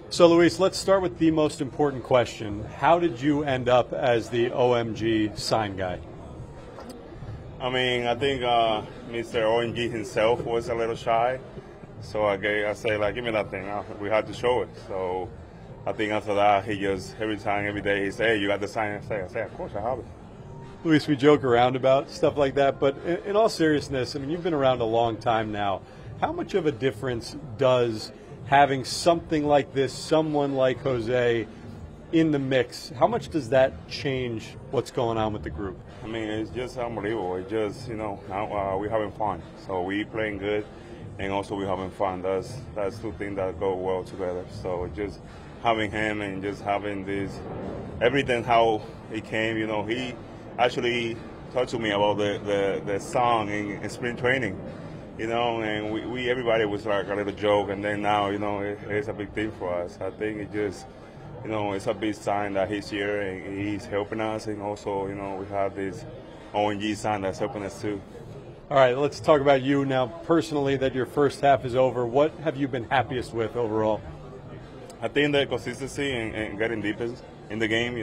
So, Luis, let's start with the most important question. How did you end up as the OMG sign guy? I mean, I think Mr. OMG himself was a little shy. So I said, like, give me that thing. We had to show it. So I think after that, he just, every day, he said, hey, you got the sign? I say, of course, I have it. Luis, we joke around about stuff like that, but in all seriousness, I mean, you've been around a long time now. How much of a difference does having something like this, someone like Jose, in the mix, how much does that change what's going on with the group? I mean, it's just unbelievable. It's just, now we're having fun. So we playing good, and also we're having fun. That's two things that go well together. So just having him and just having this, everything how it came, he actually talked to me about the song in spring training. And we everybody was like a little joke, and then now, it's a big thing for us. I think it just, it's a big sign that he's here and he's helping us, and also, we have this OMG sign that's helping us too. All right, let's talk about you now personally, that your first half is over. What have you been happiest with overall? I think the consistency and getting deep in the game,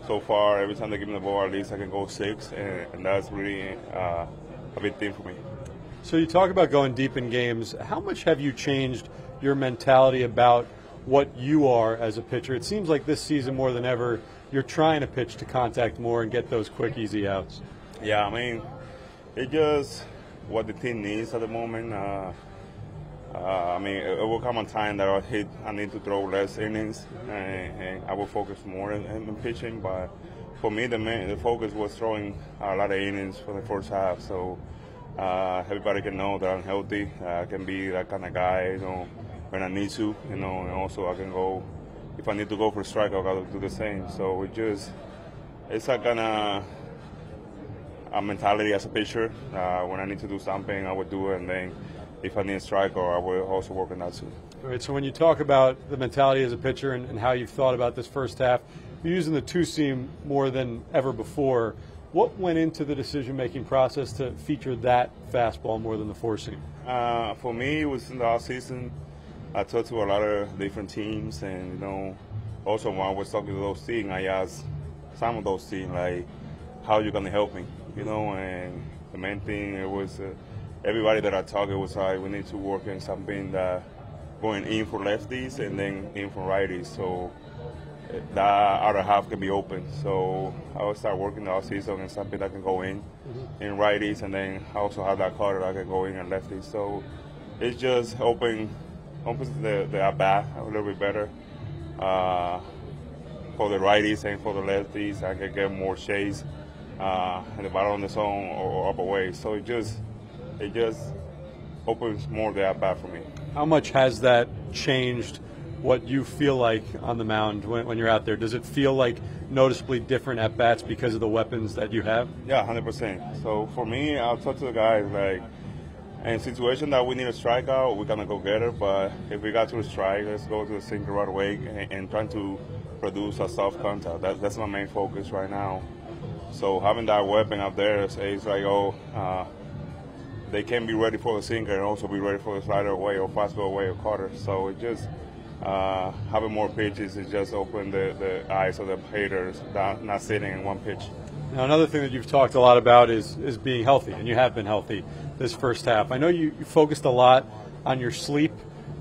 so far, every time they give me the ball, at least I can go 6, and that's really a big thing for me. So you talk about going deep in games. How much have you changed your mentality about what you are as a pitcher? It seems like this season more than ever, you're trying to pitch to contact more and get those quick, easy outs. Yeah, I mean, it's just what the team needs at the moment. I mean, it will come a time that I need to throw less innings, and I will focus more in pitching. But for me, the focus was throwing a lot of innings for the first half. So everybody can know that I'm healthy. I can be that kind of guy, when I need to, and also I can go, if I need to go for a strike, I'll gotta do the same. So it's a kind of a mentality as a pitcher. When I need to do something, I would do it, and then if I need a strike, or I will also work on that too. All right, so when you talk about the mentality as a pitcher and how you've thought about this first half, you're using the two-seam more than ever before. What went into the decision-making process to feature that fastball more than the four-seam? For me, it was in the off-season. I talked to a lot of different teams, and also when I was talking to those teams, I asked some of those teams, like, how are you going to help me? And the main thing, it was everybody that I talked, it was like, we need to work on something that going in for lefties and then in for righties, so that other half can be open. So I will start working the offseason on something that can go in righties, and then I also have that cutter that can go in and lefties. So it's just opens the at-bat a little bit better for the righties, and for the lefties, I can get more shades in the bottom of the zone or up away. So it just opens more the at-bat for me. How much has that changed what you feel like on the mound when you're out there? Does it feel like noticeably different at-bats because of the weapons that you have? Yeah, 100%. So for me, I'll talk to the guys, like, in a situation that we need a strikeout, we're going to go get it. But if we got to a strike, let's go to the sinker right away and trying to produce a soft contact. That's my main focus right now. So having that weapon up there, it's like, they can be ready for the sinker and also be ready for the slider away or fastball away or cutter. So it just having more pitches is just open the eyes of the haters, not sitting in one pitch. Now, another thing that you've talked a lot about is being healthy, and you have been healthy this first half. I know you focused a lot on your sleep,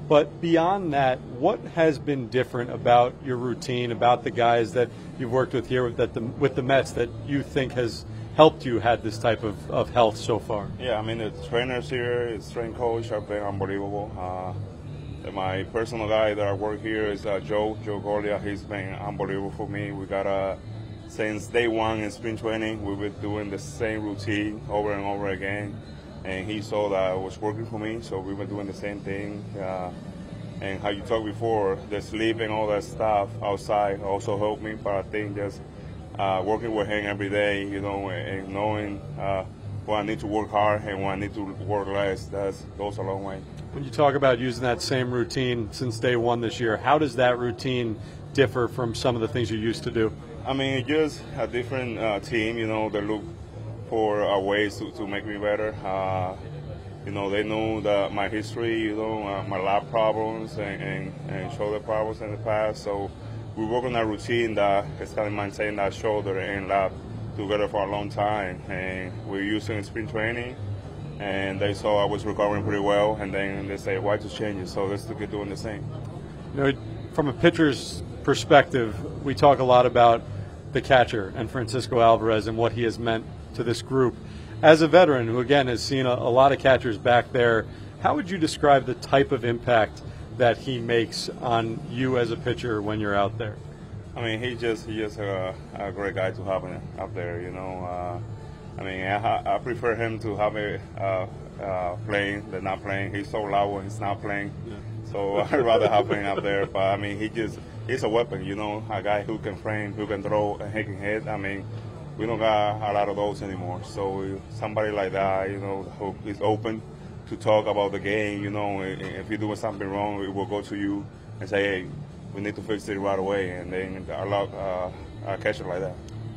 but beyond that, what has been different about your routine, about the guys that you've worked with here with the Mets, that you think has helped you had this type of health so far? Yeah, I mean, the trainers here, the strength coach, have been unbelievable. My personal guy that I work here is Joe Golia. He's been unbelievable for me. We got since day one in spring training, we've been doing the same routine over and over again, and he saw that it was working for me, so we've been doing the same thing. And how you talked before, the sleep and all that stuff outside also helped me, but I think just working with him every day, and knowing when I need to work hard and when I need to work less, that goes a long way. When you talk about using that same routine since day one this year, how does that routine differ from some of the things you used to do? I mean, it's just a different team, they look for ways to make me better. You know, they know my history, you know, my lap problems and shoulder problems in the past. So we work on a routine that is kind of maintain that shoulder and lap together for a long time. And we're using spring training. And they saw I was recovering pretty well. And then they say, why to change it? So let's keep doing the same. You know, from a pitcher's perspective, we talk a lot about the catcher and Francisco Alvarez and what he has meant to this group. As a veteran who, again, has seen a lot of catchers back there, how would you describe the type of impact that he makes on you as a pitcher when you're out there? I mean, he's just a great guy to have up there, you know. I mean, I prefer him to have it playing than not playing. He's so loud when he's not playing. Yeah. So I'd rather have him up there. But, I mean, he's a weapon, you know, a guy who can frame, who can throw, and he can hit. I mean, we don't got a lot of those anymore. So somebody like that, you know, who is open to talk about the game, you know, if you're doing something wrong, we will go to you and say, hey, we need to fix it right away. And then allow a catcher like that.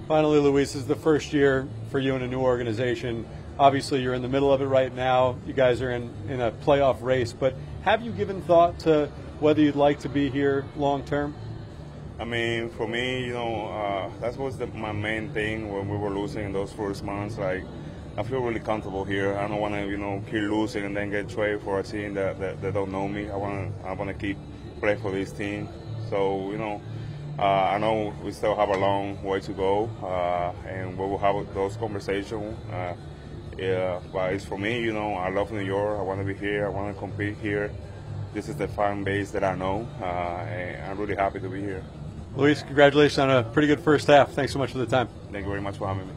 Finally, Luis, this is the first year for you in a new organization. Obviously, you're in the middle of it right now. You guys are in a playoff race. But have you given thought to whether you'd like to be here long term? I mean, for me, you know, that was my main thing when we were losing in those first months. Like, I feel really comfortable here. I don't want to, you know, keep losing and then get traded for a team that don't know me. I want to keep playing for this team. So, you know, I know we still have a long way to go, and we will have those conversations. Yeah, but it's for me, you know, I love New York. I want to be here. I want to compete here. This is the fan base that I know, and I'm really happy to be here. Luis, congratulations on a pretty good first half. Thanks so much for the time. Thank you very much for having me.